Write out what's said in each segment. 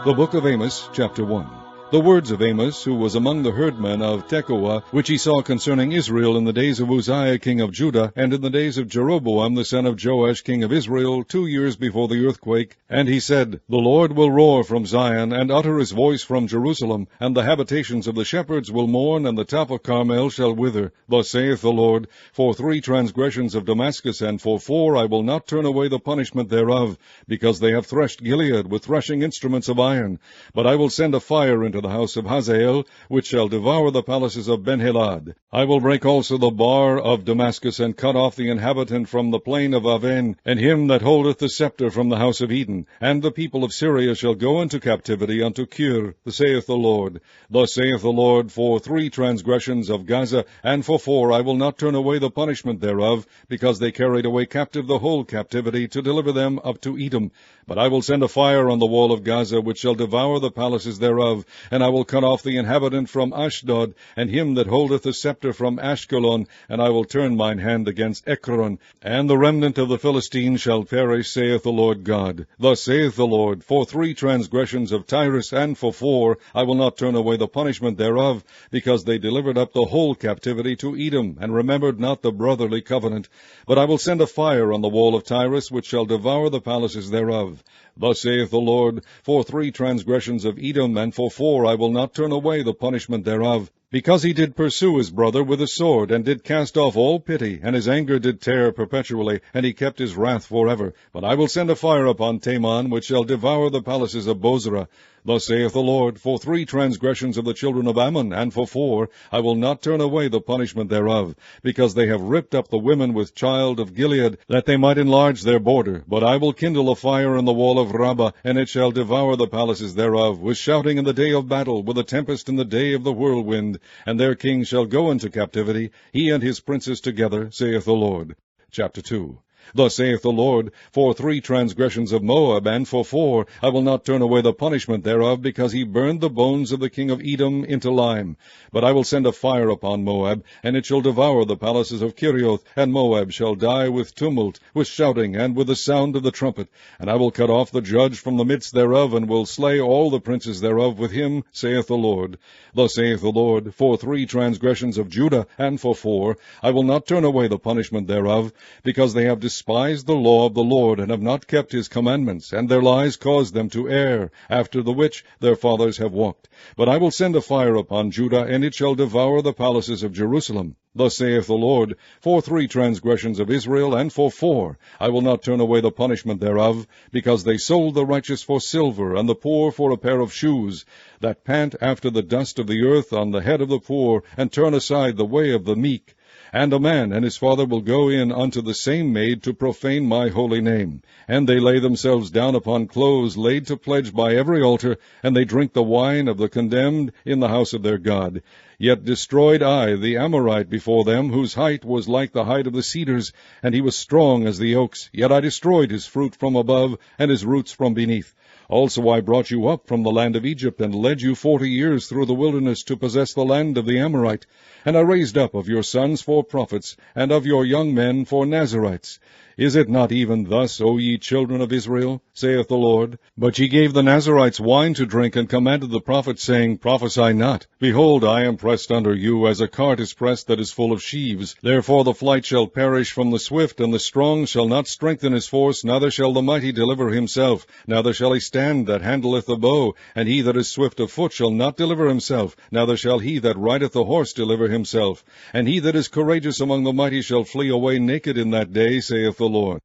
The book of Amos, chapter 1. The words of Amos, who was among the herdmen of Tekoa, which he saw concerning Israel in the days of Uzziah king of Judah, and in the days of Jeroboam the son of Joash king of Israel, 2 years before the earthquake. And he said, The Lord will roar from Zion, and utter his voice from Jerusalem, and the habitations of the shepherds will mourn, and the top of Carmel shall wither. Thus saith the Lord, For 3 transgressions of Damascus, and for 4 I will not turn away the punishment thereof, because they have threshed Gilead with threshing instruments of iron. But I will send a fire into the house of Hazael, which shall devour the palaces of Ben-Hadad. I will break also the bar of Damascus, and cut off the inhabitant from the plain of Aven, and him that holdeth the scepter from the house of Eden. And the people of Syria shall go into captivity unto Kir, saith the Lord. Thus saith the Lord, For 3 transgressions of Gaza, and for 4 I will not turn away the punishment thereof, because they carried away captive the whole captivity, to deliver them up to Edom. But I will send a fire on the wall of Gaza, which shall devour the palaces thereof, and I will cut off the inhabitant from Ashdod, and him that holdeth the scepter from Ashkelon, and I will turn mine hand against Ekron, and the remnant of the Philistines shall perish, saith the Lord God. Thus saith the Lord, For 3 transgressions of Tyrus, and for 4 I will not turn away the punishment thereof, because they delivered up the whole captivity to Edom, and remembered not the brotherly covenant. But I will send a fire on the wall of Tyrus, which shall devour the palaces thereof. Thus saith the Lord, For 3 transgressions of Edom, and for 4 I will not turn away the punishment thereof, because he did pursue his brother with a sword, and did cast off all pity, and his anger did tear perpetually, and he kept his wrath forever. But I will send a fire upon Taman, which shall devour the palaces of Bozrah. Thus saith the Lord, For 3 transgressions of the children of Ammon, and for 4 I will not turn away the punishment thereof, because they have ripped up the women with child of Gilead, that they might enlarge their border. But I will kindle a fire in the wall of Rabbah, and it shall devour the palaces thereof, with shouting in the day of battle, with a tempest in the day of the whirlwind. And their king shall go into captivity, he and his princes together, saith the Lord. Chapter 2. Thus saith the Lord, For 3 transgressions of Moab, and for 4 I will not turn away the punishment thereof, because he burned the bones of the king of Edom into lime. But I will send a fire upon Moab, and it shall devour the palaces of Kerioth, and Moab shall die with tumult, with shouting, and with the sound of the trumpet. And I will cut off the judge from the midst thereof, and will slay all the princes thereof with him, saith the Lord. Thus saith the Lord, For 3 transgressions of Judah, and for 4 I will not turn away the punishment thereof, because they have despised the law of the Lord, and have not kept his commandments, and their lies caused them to err, after the which their fathers have walked. But I will send a fire upon Judah, and it shall devour the palaces of Jerusalem. Thus saith the Lord, For 3 transgressions of Israel, and for 4 I will not turn away the punishment thereof, because they sold the righteous for silver, and the poor for a pair of shoes, that pant after the dust of the earth on the head of the poor, and turn aside the way of the meek. And a man and his father will go in unto the same maid to profane my holy name. And they lay themselves down upon clothes laid to pledge by every altar, and they drink the wine of the condemned in the house of their God. Yet destroyed I the Amorite before them, whose height was like the height of the cedars, and he was strong as the oaks. Yet I destroyed his fruit from above, and his roots from beneath. Also I brought you up from the land of Egypt, and led you 40 years through the wilderness to possess the land of the Amorite. And I raised up of your sons for prophets, and of your young men for Nazarites. Is it not even thus, O ye children of Israel, saith the Lord? But ye gave the Nazarites wine to drink, and commanded the prophets, saying, Prophesy not. Behold, I am pressed under you, as a cart is pressed that is full of sheaves. Therefore the flight shall perish from the swift, and the strong shall not strengthen his force, neither shall the mighty deliver himself, neither shall he stand that handleth the bow, and he that is swift of foot shall not deliver himself, neither shall he that rideth the horse deliver himself. And he that is courageous among the mighty shall flee away naked in that day, saith the Lord.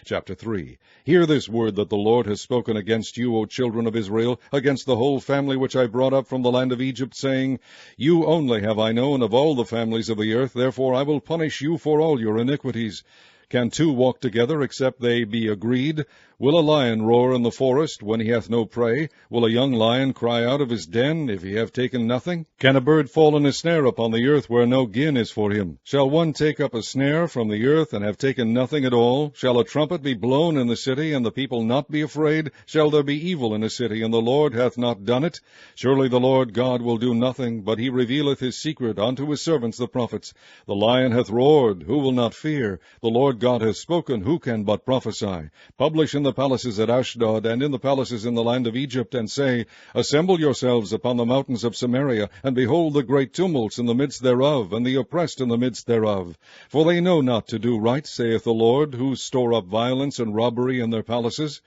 Chapter 3. Hear this word that the Lord has spoken against you, O children of Israel, against the whole family which I brought up from the land of Egypt, saying, You only have I known of all the families of the earth, therefore I will punish you for all your iniquities. Can 2 walk together except they be agreed? Will a lion roar in the forest when he hath no prey? Will a young lion cry out of his den if he have taken nothing? Can a bird fall in a snare upon the earth where no gin is for him? Shall one take up a snare from the earth and have taken nothing at all? Shall a trumpet be blown in the city, and the people not be afraid? Shall there be evil in a city, and the Lord hath not done it? Surely the Lord God will do nothing, but he revealeth his secret unto his servants the prophets. The lion hath roared, who will not fear? The Lord God hath spoken, who can but prophesy? Publish in the palaces at Ashdod, and in the palaces in the land of Egypt, and say, Assemble yourselves upon the mountains of Samaria, and behold the great tumults in the midst thereof, and the oppressed in the midst thereof. For they know not to do right, saith the Lord, who store up violence and robbery in their palaces.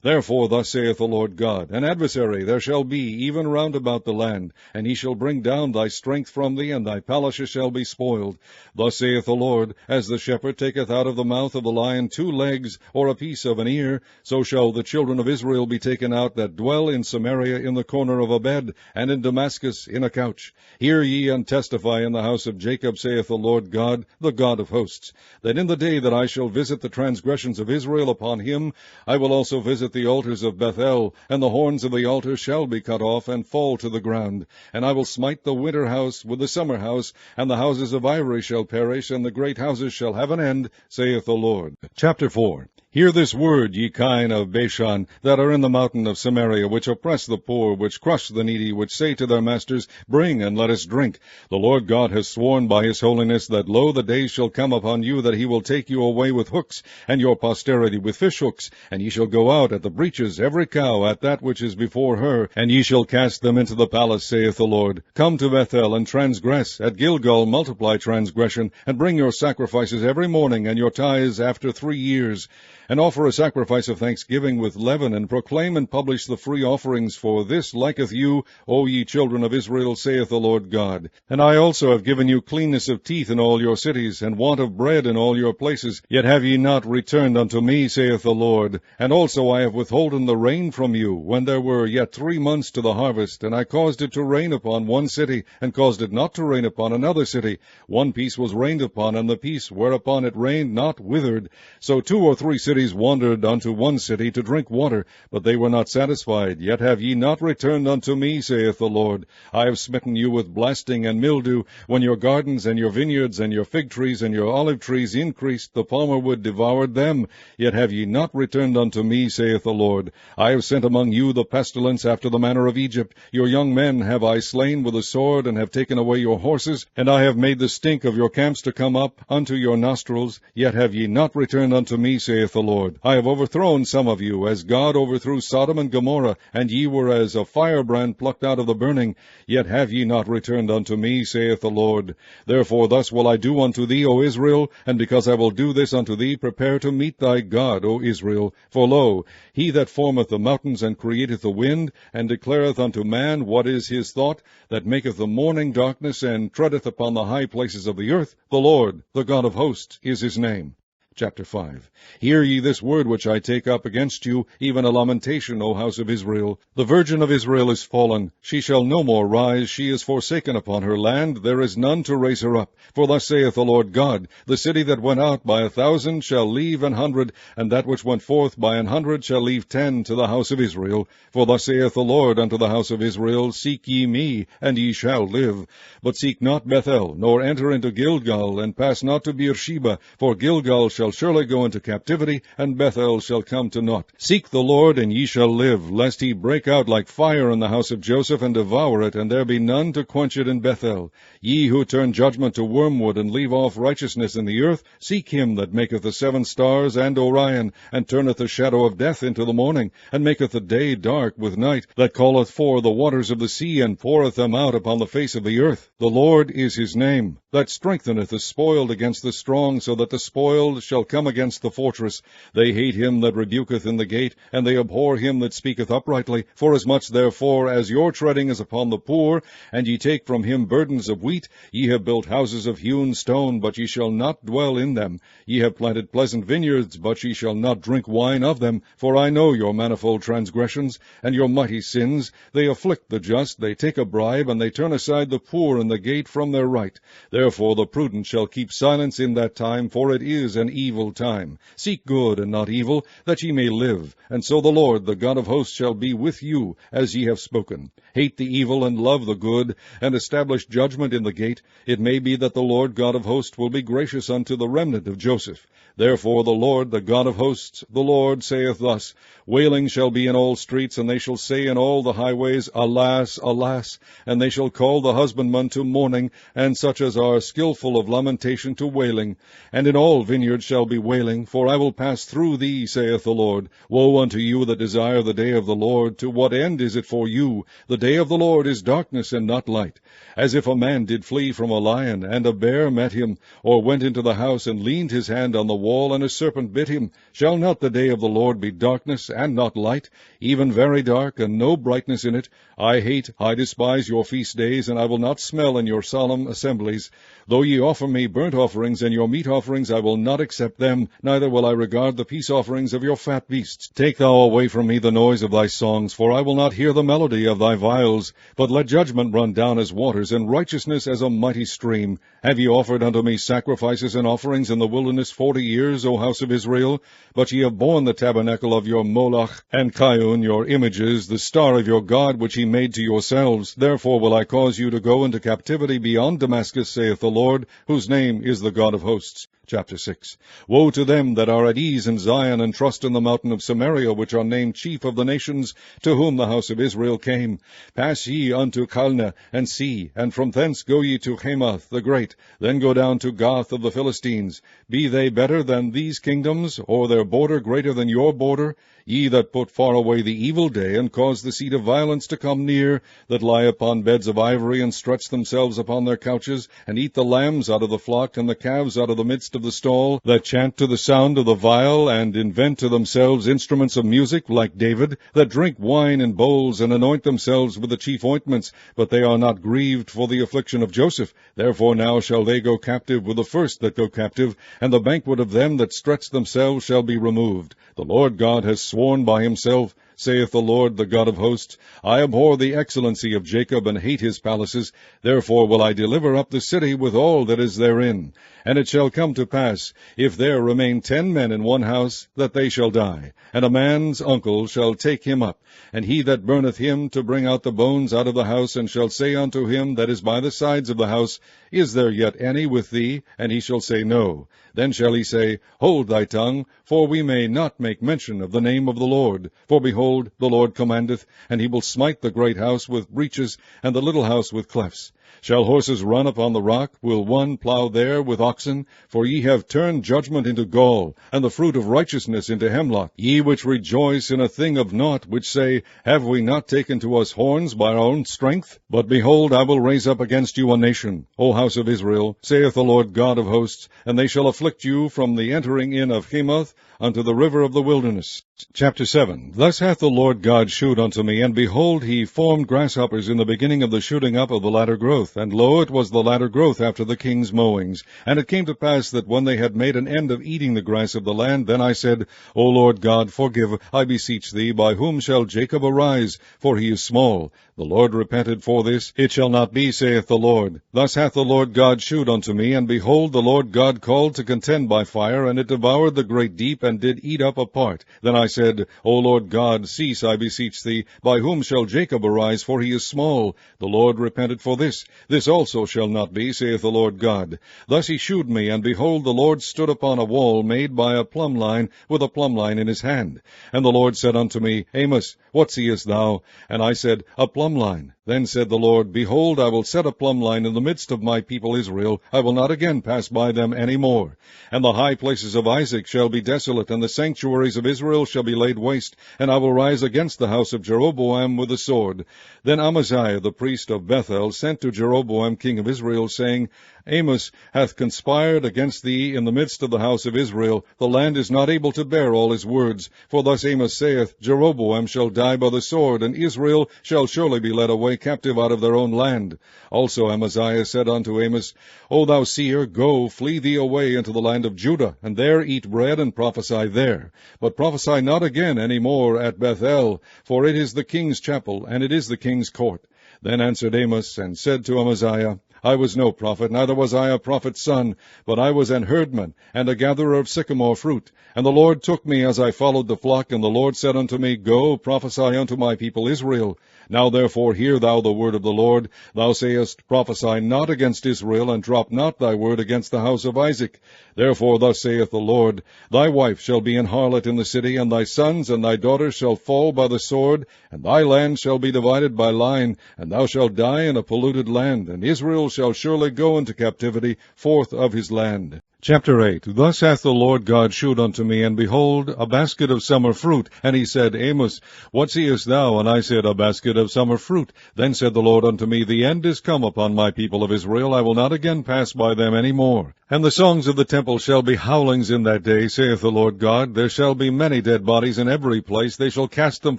Therefore thus saith the Lord God, An adversary there shall be even round about the land, and he shall bring down thy strength from thee, and thy palaces shall be spoiled. Thus saith the Lord, As the shepherd taketh out of the mouth of the lion 2 legs, or a piece of an ear, so shall the children of Israel be taken out that dwell in Samaria in the corner of a bed, and in Damascus in a couch. Hear ye and testify in the house of Jacob, saith the Lord God, the God of hosts, that in the day that I shall visit the transgressions of Israel upon him, I will also visit the altars of Bethel, and the horns of the altar shall be cut off, and fall to the ground. And I will smite the winter house with the summer house, and the houses of ivory shall perish, and the great houses shall have an end, saith the Lord. Chapter 4. Hear this word, ye kine of Bashan, that are in the mountain of Samaria, which oppress the poor, which crush the needy, which say to their masters, Bring, and let us drink. The Lord God has sworn by his holiness, that, lo, the days shall come upon you, that he will take you away with hooks, and your posterity with fish hooks, and ye shall go out at the breaches, every cow at that which is before her, and ye shall cast them into the palace, saith the Lord. Come to Bethel, and transgress. At Gilgal multiply transgression, and bring your sacrifices every morning, and your tithes after 3 years. And offer a sacrifice of thanksgiving with leaven, and proclaim and publish the free offerings, for this liketh you, O ye children of Israel, saith the Lord God. And I also have given you cleanness of teeth in all your cities, and want of bread in all your places, yet have ye not returned unto me, saith the Lord. And also I have withholden the rain from you, when there were yet 3 months to the harvest, and I caused it to rain upon one city, and caused it not to rain upon another city. One piece was rained upon, and the piece whereupon it rained not withered. So 2 or 3 cities wandered unto one city to drink water, but they were not satisfied. Yet have ye not returned unto me, saith the Lord. I have smitten you with blasting and mildew, when your gardens and your vineyards and your fig trees and your olive trees increased, the palmer wood devoured them. Yet have ye not returned unto me, saith the Lord. I have sent among you the pestilence after the manner of Egypt. Your young men have I slain with a sword, and have taken away your horses, and I have made the stink of your camps to come up unto your nostrils. Yet have ye not returned unto me, saith the Lord. I have overthrown some of you, as God overthrew Sodom and Gomorrah, and ye were as a firebrand plucked out of the burning. Yet have ye not returned unto me, saith the Lord. Therefore thus will I do unto thee, O Israel, and because I will do this unto thee, prepare to meet thy God, O Israel. For lo, he that formeth the mountains, and createth the wind, and declareth unto man what is his thought, that maketh the morning darkness, and treadeth upon the high places of the earth, the Lord, the God of hosts, is his name. Chapter 5. Hear ye this word which I take up against you, even a lamentation, O house of Israel. The virgin of Israel is fallen. She shall no more rise. She is forsaken upon her land. There is none to raise her up. For thus saith the Lord God, The city that went out by 1,000 shall leave 100, and that which went forth by 100 shall leave 10 to the house of Israel. For thus saith the Lord unto the house of Israel, Seek ye me, and ye shall live. But seek not Bethel, nor enter into Gilgal, and pass not to Beersheba, for Gilgal shall surely go into captivity, and Bethel shall come to naught. Seek the Lord, and ye shall live, lest he break out like fire in the house of Joseph, and devour it, and there be none to quench it in Bethel. Ye who turn judgment to wormwood, and leave off righteousness in the earth, seek him that maketh the 7 stars and Orion, and turneth the shadow of death into the morning, and maketh the day dark with night, that calleth for the waters of the sea, and poureth them out upon the face of the earth. The Lord is his name, that strengtheneth the spoiled against the strong, so that the spoiled shall come against the fortress. They hate him that rebuketh in the gate, and they abhor him that speaketh uprightly. Forasmuch therefore as your treading is upon the poor, and ye take from him burdens of wheat, ye have built houses of hewn stone, but ye shall not dwell in them. Ye have planted pleasant vineyards, but ye shall not drink wine of them. For I know your manifold transgressions, and your mighty sins. They afflict the just, they take a bribe, and they turn aside the poor in the gate from their right. Therefore the prudent shall keep silence in that time, for it is an evil time. Seek good and not evil, that ye may live. And so the Lord, the God of hosts, shall be with you, as ye have spoken. Hate the evil and love the good, and establish judgment in the gate. It may be that the Lord God of hosts will be gracious unto the remnant of Joseph. Therefore the Lord, the God of hosts, the Lord saith thus, Wailing shall be in all streets, and they shall say in all the highways, Alas, alas! And they shall call the husbandman to mourning, and such as are skillful of lamentation to wailing. And in all vineyards shall be wailing, for I will pass through thee, saith the Lord. Woe unto you that desire the day of the Lord! To what end is it for you? The day of the Lord is darkness and not light. As if a man did flee from a lion, and a bear met him, or went into the house, and leaned his hand on the wall, and a serpent bit him. Shall not the day of the Lord be darkness and not light, even very dark, and no brightness in it? I despise your feast days, and I will not smell in your solemn assemblies. Though ye offer me burnt offerings and your meat offerings, I will not accept them, neither will I regard the peace offerings of your fat beasts. Take thou away from me the noise of thy songs, for I will not hear the melody of thy viols. But let judgment run down as waters, and righteousness as a mighty stream. Have ye offered unto me sacrifices and offerings in the wilderness 40 years, O house of Israel? But ye have borne the tabernacle of your Moloch, and Chiun your images, the star of your God, which ye made to yourselves. Therefore will I cause you to go into captivity beyond Damascus, saith the Lord, whose name is the God of hosts. Chapter 6. Woe to them that are at ease in Zion, and trust in the mountain of Samaria, which are named chief of the nations, to whom the house of Israel came. Pass ye unto Calneh, and see, and from thence go ye to Hamath the great, then go down to Gath of the Philistines. Be they better than these kingdoms, or their border greater than your border? Ye that put far away the evil day, and cause the seat of violence to come near, that lie upon beds of ivory, and stretch themselves upon their couches, and eat the lambs out of the flock, and the calves out of the midst of the stall, that chant to the sound of the viol, and invent to themselves instruments of music, like David, that drink wine in bowls, and anoint themselves with the chief ointments, but they are not grieved for the affliction of Joseph. Therefore now shall they go captive with the first that go captive, and the banquet of them that stretch themselves shall be removed. The Lord God has sworn by himself, saith the Lord, the God of hosts, I abhor the excellency of Jacob, and hate his palaces. Therefore will I deliver up the city with all that is therein. And it shall come to pass, if there remain 10 men in one house, that they shall die. And a man's uncle shall take him up, and he that burneth him to bring out the bones out of the house, and shall say unto him that is by the sides of the house, Is there yet any with thee? And he shall say, No. Then shall he say, Hold thy tongue, for we may not make mention of the name of the Lord. For behold, the Lord commandeth, and he will smite the great house with breaches, and the little house with clefts. Shall horses run upon the rock? Will one plow there with oxen? For ye have turned judgment into gall, and the fruit of righteousness into hemlock. Ye which rejoice in a thing of naught, which say, Have we not taken to us horns by our own strength? But behold, I will raise up against you a nation, O house of Israel, saith the Lord God of hosts, and they shall afflict you from the entering in of Hamath unto the river of the wilderness. Chapter 7. Thus hath the Lord God shewed unto me, and behold, he formed grasshoppers in the beginning of the shooting up of the latter growth, and lo, it was the latter growth after the king's mowings. And it came to pass that when they had made an end of eating the grass of the land, then I said, O Lord God, forgive, I beseech thee, by whom shall Jacob arise? For he is small. The Lord repented for this. It shall not be, saith the Lord. Thus hath the Lord God shewed unto me, and behold, the Lord God called to contend by fire, and it devoured the great deep, and did eat up a part. Then I said, O Lord God, cease, I beseech thee, by whom shall Jacob arise? For he is small. The Lord repented for this. This also shall not be, saith the Lord God. Thus he shewed me, and behold, the Lord stood upon a wall made by a plumb line, with a plumb line in his hand. And the Lord said unto me, Amos, what seest thou? And I said, A plumb line. Then said the Lord, Behold, I will set a plumb line in the midst of my people Israel. I will not again pass by them any more. And the high places of Isaac shall be desolate, and the sanctuaries of Israel shall be laid waste. And I will rise against the house of Jeroboam with the sword. Then Amaziah the priest of Bethel sent to Jeroboam king of Israel, saying, Amos hath conspired against thee in the midst of the house of Israel. The land is not able to bear all his words. For thus Amos saith, Jeroboam shall die by the sword, and Israel shall surely be led away captive out of their own land. Also Amaziah said unto Amos, O thou seer, go, flee thee away into the land of Judah, and there eat bread, and prophesy there. But prophesy not again any more at Bethel, for it is the king's chapel, and it is the king's court. Then answered Amos, and said to Amaziah, I was no prophet, neither was I a prophet's son, but I was an herdman, and a gatherer of sycamore fruit. And the Lord took me as I followed the flock, and the Lord said unto me, Go, prophesy unto my people Israel. Now therefore hear thou the word of the Lord. Thou sayest, Prophesy not against Israel, and drop not thy word against the house of Isaac. Therefore thus saith the Lord, Thy wife shall be an harlot in the city, and thy sons and thy daughters shall fall by the sword, and thy land shall be divided by line, and thou shalt die in a polluted land, and Israel shall surely go into captivity forth of his land. Chapter 8. Thus hath the Lord God shewed unto me, and behold, a basket of summer fruit. And he said, Amos, what seest thou? And I said, A basket of summer fruit. Then said the Lord unto me, The end is come upon my people of Israel. I will not again pass by them any more. And the songs of the temple shall be howlings in that day, saith the Lord God. There shall be many dead bodies in every place. They shall cast them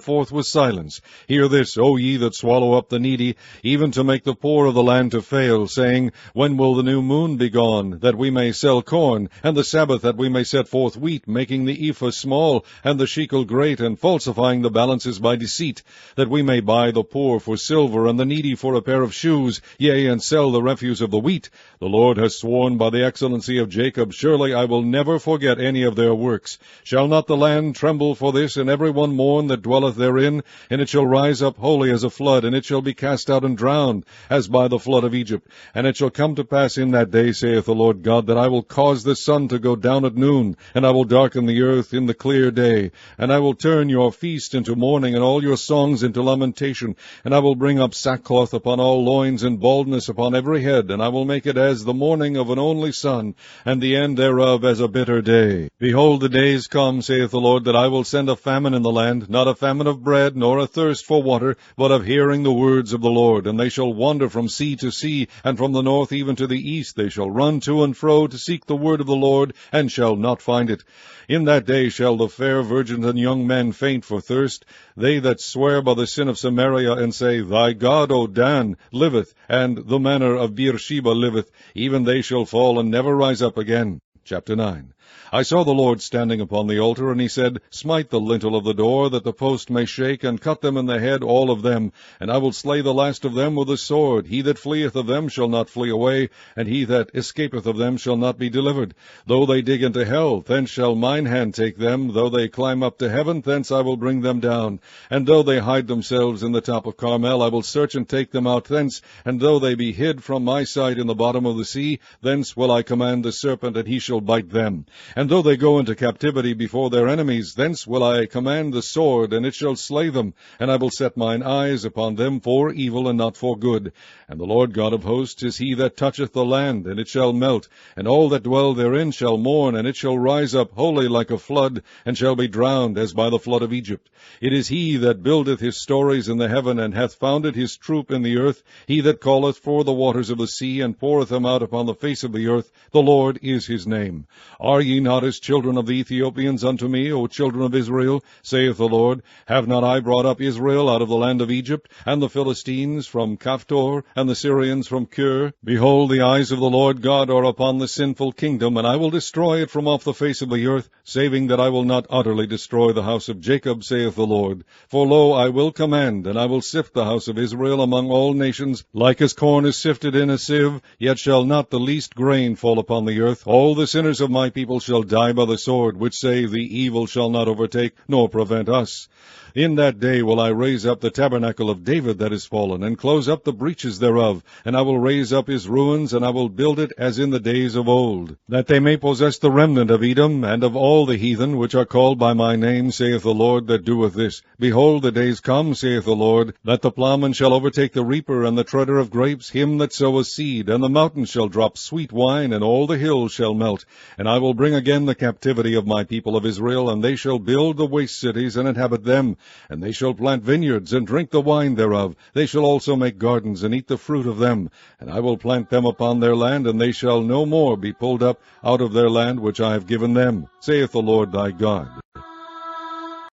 forth with silence. Hear this, O ye that swallow up the needy, even to make the poor of the land to fail, saying, When will the new moon be gone, that we may sell corn, and the Sabbath that we may set forth wheat, making the ephah small, and the shekel great, and falsifying the balances by deceit, that we may buy the poor for silver, and the needy for a pair of shoes, yea, and sell the refuse of the wheat? The Lord has sworn by the excellency of Jacob, Surely I will never forget any of their works. Shall not the land tremble for this, and every one mourn that dwelleth therein? And it shall rise up wholly as a flood, and it shall be cast out and drowned, as by the flood of Egypt. And it shall come to pass in that day, saith the Lord God, that I will cause the sun to go down at noon, and I will darken the earth in the clear day. And I will turn your feast into mourning, and all your songs into lamentation. And I will bring up sackcloth upon all loins, and baldness upon every head. And I will make it as the morning of an only son, and the end thereof as a bitter day. Behold, the days come, saith the Lord, that I will send a famine in the land, not a famine of bread, nor a thirst for water, but of hearing the words of the Lord. And they shall wander from sea to sea, and from the north even to the east. They shall run to and fro to seek the word of the Lord, and shall not find it. In that day shall the fair virgins and young men faint for thirst, they that swear by the sin of Samaria, and say, Thy God, O Dan, liveth, and the manor of Beersheba liveth, even they shall fall and never rise up again. Chapter 9. I saw the Lord standing upon the altar, and he said, Smite the lintel of the door, that the post may shake, and cut them in the head, all of them. And I will slay the last of them with the sword. He that fleeth of them shall not flee away, and he that escapeth of them shall not be delivered. Though they dig into hell, thence shall mine hand take them. Though they climb up to heaven, thence I will bring them down. And though they hide themselves in the top of Carmel, I will search and take them out thence. And though they be hid from my sight in the bottom of the sea, thence will I command the serpent, and he shall bite them. And though they go into captivity before their enemies, thence will I command the sword, and it shall slay them. And I will set mine eyes upon them for evil, and not for good. And the Lord God of hosts is he that toucheth the land, and it shall melt. And all that dwell therein shall mourn, and it shall rise up wholly like a flood, and shall be drowned as by the flood of Egypt. It is he that buildeth his stories in the heaven, and hath founded his troop in the earth. He that calleth for the waters of the sea, and poureth them out upon the face of the earth. The Lord is his name. Are ye not as children of the Ethiopians unto me, O children of Israel, saith the Lord? Have not I brought up Israel out of the land of Egypt, and the Philistines from Caphtor, and the Syrians from Kir? Behold, the eyes of the Lord God are upon the sinful kingdom, and I will destroy it from off the face of the earth, saving that I will not utterly destroy the house of Jacob, saith the Lord. For lo, I will command, and I will sift the house of Israel among all nations, like as corn is sifted in a sieve, yet shall not the least grain fall upon the earth. All the sinners of my people shall die by the sword, which say, The evil shall not overtake, nor prevent us. In that day will I raise up the tabernacle of David that is fallen, and close up the breaches thereof, and I will raise up his ruins, and I will build it as in the days of old, that they may possess the remnant of Edom, and of all the heathen which are called by my name, saith the Lord that doeth this. Behold, the days come, saith the Lord, that the plowman shall overtake the reaper, and the treader of grapes, him that soweth seed, and the mountains shall drop sweet wine, and all the hills shall melt. And I will bring again the captivity of my people of Israel, and they shall build the waste cities, and inhabit them. And they shall plant vineyards, and drink the wine thereof. They shall also make gardens, and eat the fruit of them. And I will plant them upon their land, and they shall no more be pulled up out of their land which I have given them, saith the Lord thy God.